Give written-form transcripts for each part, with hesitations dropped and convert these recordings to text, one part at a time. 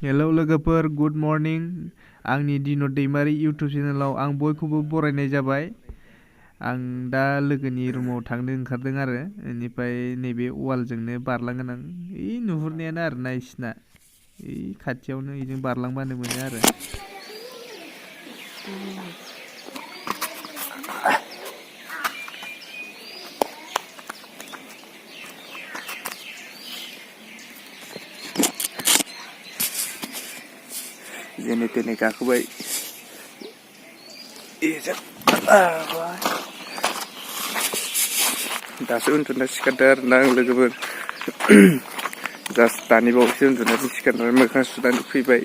Hello लोगोफोर good morning आंनि दिनद दैमारि YouTube चेनेलाव आं बयखौबो बरायनाय जाबाय। आं दा लोगोनि रुमाव थांनो ओंखारदों आरो बेनिफ्राय नैबे वालजोंनो बारलांगोन आं नुहुरनायानो आरो ना इसिना खाथियावनो इजों बारलांबानो मोनो आरो। जेने तेने गाखोबाय दासो उन्दुना सिखारदों आरो ना आं लोगोफोर जास्ट दानि बावैसो उन्दुनानै सिखारनानै मोखां सुनानै फैबाय।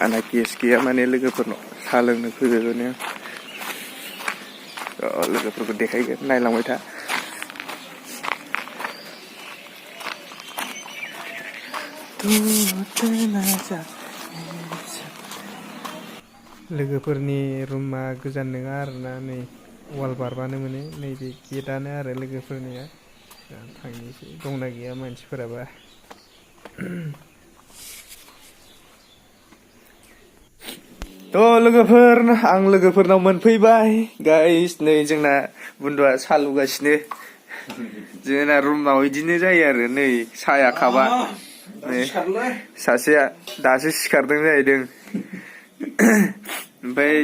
आंना गेस गैया माने लोगोफोरनाव साहा लोंनो फैबाय माने लोगोफोरखौ देखायगोन नायलांबाय था। लोगोफोरनि रुमा गोजान नङा आरोना नै वाल बारबानो मोनो नैबे गेटआनो आरो लोगोफोरनिया। थांनोसै दंना गैया मानसिफोराबा। लोगोफोर आं लोगोफोरनाव मोनफैबाय गाइस नै जोंना बुन्दुआ साहा लुगासिनो। जोंना रुमाव बिदिनो जायो आरो नै साया खाबा सासेया दासो सिखारदों जाहैदों। ओमफ्राय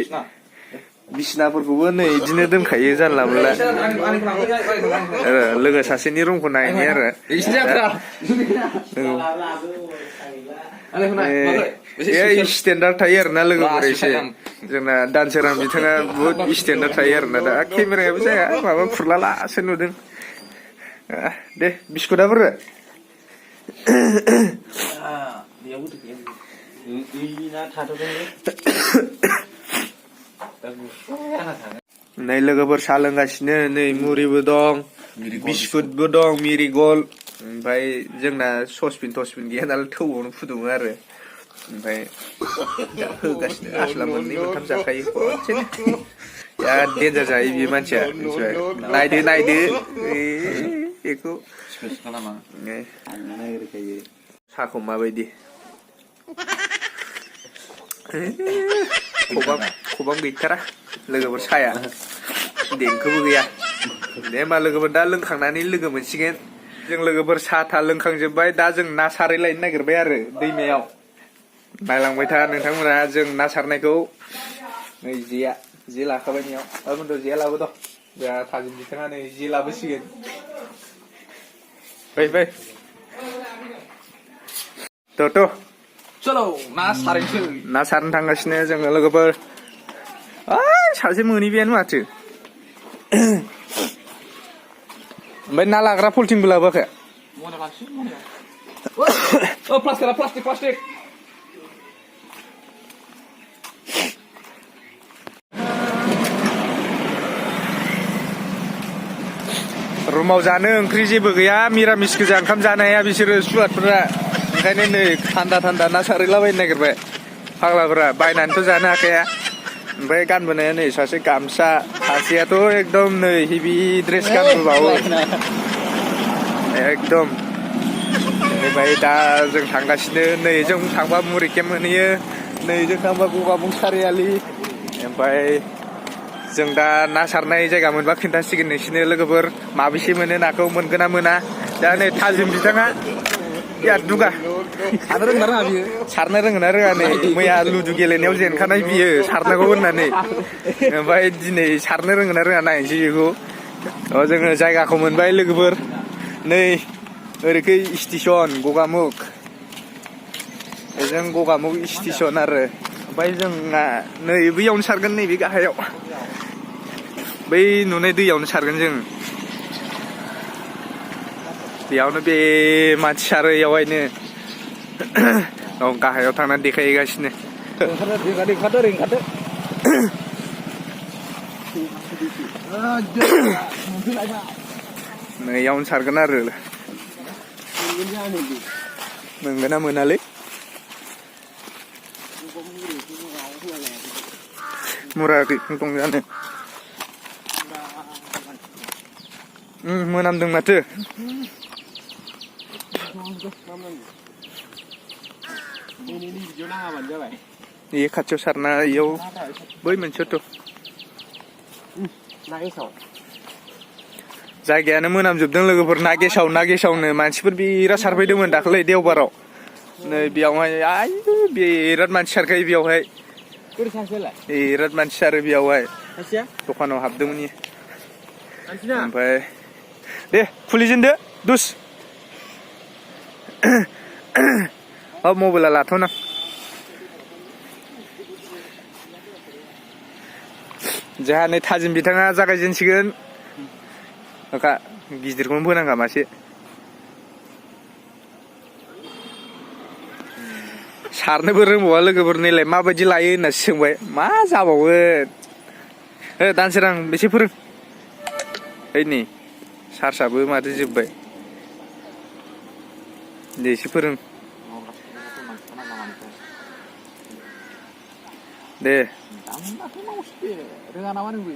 बिसिनाफोरखौबो नै बिदिनो दोनखायो जानला मोनला। लोगो सासेनि रुमखौ नायनि आरो स्टेन्डार्ड थायो आरो ना लोगोफोर एसे जोंना दानसोरां बिथाङा बुहुत स्टेन्डार्ड थायो आरो ना। दा केमेरायाबो जाया माबा फुरलालासो नुदों। दे बिस्कुटआ बोरो नै लोगोफोर साहा लोंगासिनो नै मुरिबो दं बिस्कुटबो दं मिरिगल्ड। ओमफ्राय जोंना ससपिन गैया नालाय थौआवनो फुदुङो आरो ओमफ्राय दा होगासिनो आसला मोननै मोनथाम जाखायो खनसेनो। बिराद देन्जार जायो बियो मानसिया मिथिबाय। नायदो बेखौ साहाखौ माबायदि खबाम गैथारा लोगोफोर साया देंखोबो गैया। दे होमबा लोगोफोर दा लोंखांनानै लोगो मोनसिगोन। जों लोगोफोर साहा था लोंखांजोब्बाय दा जों ना सारहैलायनो नागिरबाय आरो दैमायाव। नायलांबाय था नोंथांमोना जों ना सारनायखौ। नै जे लाखाबाय नैयाव बुन्दु जेया लाबोद' जोंहा थाजिम बिथाङा नै जे लाबोसिगोन। फै चलो ना सारनो थांगासिनो जोङो लोगोफोर। सासे मोनहैबायानो माथो। ओमफ्राय ना लाग्रा पलिथिनबो लाबोआखै? प्लास्टिक रुमाव जानो ओंख्रि जेबो गैया मिरामिस गोजा ओंखाम जानो हाया बिसोरो सुवादफोरा। ओंखायनो नै थान्दा ना सारहैलाबायनो नागिरबाय फाग्लाफोरा। बायनानैथ' जानो हाखाया। ओमफ्राय गानबोनाया नै सासे गामसा सासेयाथ' एकदम नै हेभि ड्रेस गानबोबावो एकदम। बेनिफ्राय दा जों थांगासिनो नै जों थांबा मुरि केम्प मोनहैयो, नै जों थांबा गगामुग सारियालि। ओमफ्राय जों दा ना सारनाय जायगा मोनबा खिन्थासिगोन नोंसिनो लोगोफोर माबेसे मोनो नाखौ मोनगोन ना मोना। दा नै थाजिम बिथाङा बिराद दुगा सारनो रोङो ना रोङा नै मैया लुदु गेलेनायाव जेनखानाय बियो सारनांगौ होननानै। ओमफ्राय दिनै सारनो रोङो ना रोङा नायनोसै बेखौ। जोङो जायगाखौ मोनबाय लोगोफोर नै ओरैखै स्टेसन गगामुग। जों गगामुग स्टेसन आरो ओमफ्राय जोंना नै बैयावनो सारगोन नैबे गाहायाव बै नुनाय दैयावनो सारगोन जों। बेयावनो बे मानसि सारो बेयावहायनो गाहायाव थांनानै देखायहैगासिनो। नैयावनो सारगोन आरो मोनगोन ना मोनालै। मुरा दं जानो मोनामदों माथो। Ini video nahan जाबाय इ खाथियाव सारना इयाव बै मोनसेयावथ' ना गेसाव जायगायानो मोनामजोबदों लोगोफोर ना गेसावनो मानसिफोर बिराद सारफैदोंमोन दाख्लै देवबाराव नै बेयावहाय आयु बिराद मानसि सारखायो बेयावहाय बोरै सासेलाय बिराद मानसि सारो बेयावहाय सासेया दखानाव हाबदोंमोन इयो मानसिना ओमफ्राय दे खुलिजेनदो दुस मबाइला लाथ'ना जोंहा नै थाजिम बिथाङा जागायजेनसिगोन अखा गिदिरखौनो बोनांगा मासे सारनोबो रोंबावा लोगोफोर नैलाय माबायदि लायो होननासो सोंबाय मा जाबावगोन दानसोरां बेसे फोरों ओइ नै सार्सआबो माथो जोब्बाय दे एसे फोरों दे रोङा नामा नोंबो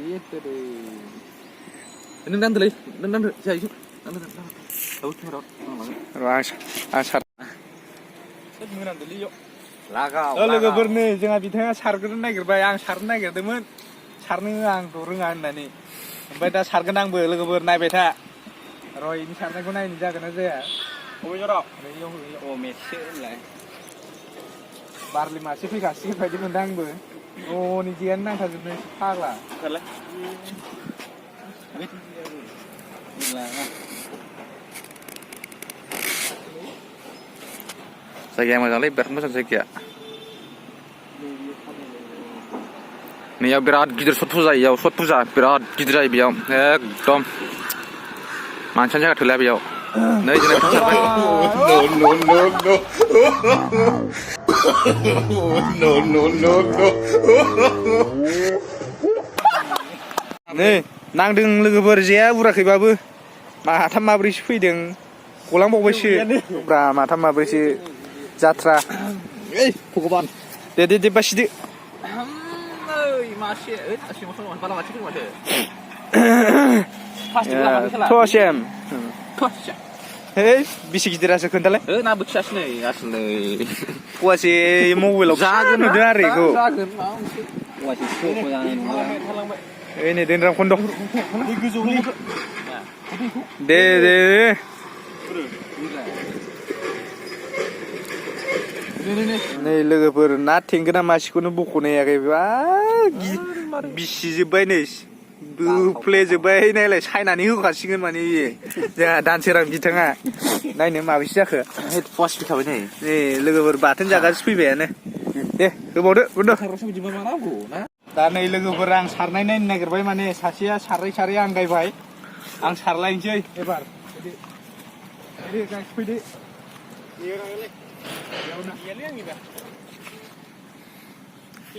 नों दान्दोलै नों दान्दो जायो र' आं सार मोनामदोलै इयाव लोगोफोर नै जोंहा बिथाङा सारग्रोनो नागिरबाय आं सारनो नागिरदोंमोन सारनो आंथ' रोङा होननानै ओमफ्राय दा सारगोन आंबो लोगोफोर नायबाय था र' इनि सारनायखौ नायनो जागोन ना जाया बबे जराव अ मेसे होनलाय बारलि मासे फैखासिगोन बायदि मोनदों आंबो न'नि जेयानो नांखाजोबनो फाग्ला जायगाया मोजांलै बिराद मोजां जायगाया नैयाव बिराद गिदिर सट फुजा इयाव सट फुजा बिराद गिदिर जायो बेयाव एकदम मानसियानो जायगा थोला बेयाव नै जोंना बिथां सारबाय नै नांदों लोगोफोर जेया उराखैबाबो माथाम माब्रैसो फैदों गलांबावबायसो ब्रा माथाम माब्रैसो जात्रा भगबान दे बासिदो मासे बाला मासे फैदों माथो थ'सेम है बेसे गिदिरासो खोन्थालाय ना बोथियासो नै आसोलै फवासे मबाइलाव जागोन नुदों आरो बेखौ ओइ नै दोनग्रा खन्द' दे नै लोगोफोर ना थेंगोना मासेखौनो बख'नो हायाखै बिसिजोब्बाय नै बोफ्लेजोब्बाय नायलाय सायनानै होखासिगोन माने इयो जोंहा दानसोरां बिथाङा नायनो माबेसे जाखो फवासे फैखाबाय नै लोगोफोर बाथोन जागासो फैबायानो दे होबावदो गुन्दो दा नै लोगोफोर आं सारनाय नायनो नागिरबाय माने सासेया सारै आंगायबाय आं सारलायनोसै एबार फैदो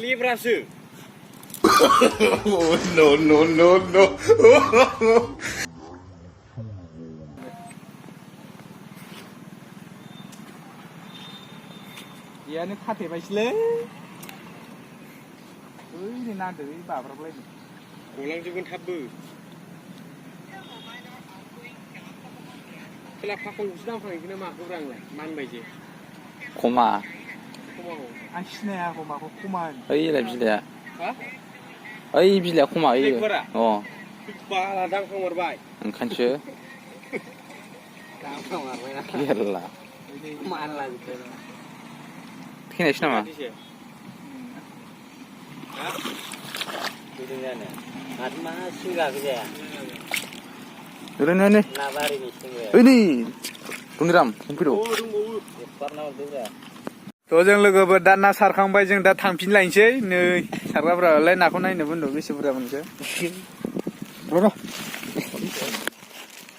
लिब्रासो no. यानो खाथेबायसैलै ओइ नांदो ओइ बाब्राबलायनो गलांजोबगोन थाबबो खेला फाखनखौसो दांफ्रांहैगोन माखौब्रा आंलाय मानबाय जे खमा आं सिनाया माखौ खमान ओइलाय बिलाइआ ओइ बिलाइआ खमा ओइ बाला दांफ्रांहरबाय ओंखायनोसो दांफ्रांहरबायना गेरला मानलाजोबबाय थैनायसो नामा फैदों जानो माथो मा सिंगाखो जाया ओरैनो ना बारिनि सिंगाया ओइ नै रुनिराम फैद' थ' जों लोगोफोर दा ना सारखांबाय जों दा थांफिनलायनोसै नै सारग्राफ्रालाय नाखौ नायनो बुंदों बेसे बुरजा मोनखो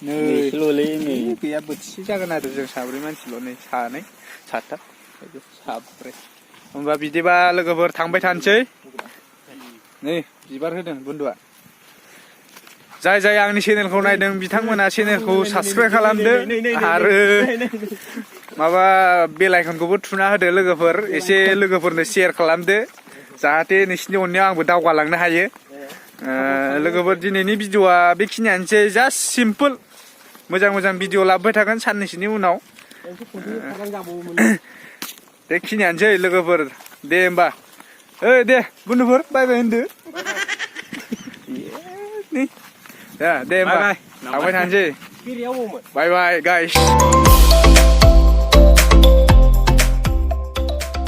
नै गैया बोथिसे जागोन आरो जों साब्रै मानसिल' नै सानै साथाम साब्रै होमबा बिदिबा लोगोफोर थांबाय थानोसै नै बिबार होदों बुन्दुआ जाय आंनि चेनेलखौ नायदों बिथांमोना चेनेलखौ साबसक्राइब खालामदो आरो माबा बेल आइकनखौबो थुना होदो लोगोफोर एसे लोगोफोरनो शेयार खालामदो जाहाथे नोंसिनि अननायाव आंबो दावगालांनो हायो लोगोफोर दिनैनि भिडिअआ बेखिनियानोसै जास्ट सिम्पोल मोजां भिडिअ लाबोबाय थागोन साननैसोनि उनाव बेखिनियानोसै लोगोफोर दे होमबा दे बन्धुफोर बाय बाय होनदो दे होमबा थांबाय थानोसै बाय बाय गाइस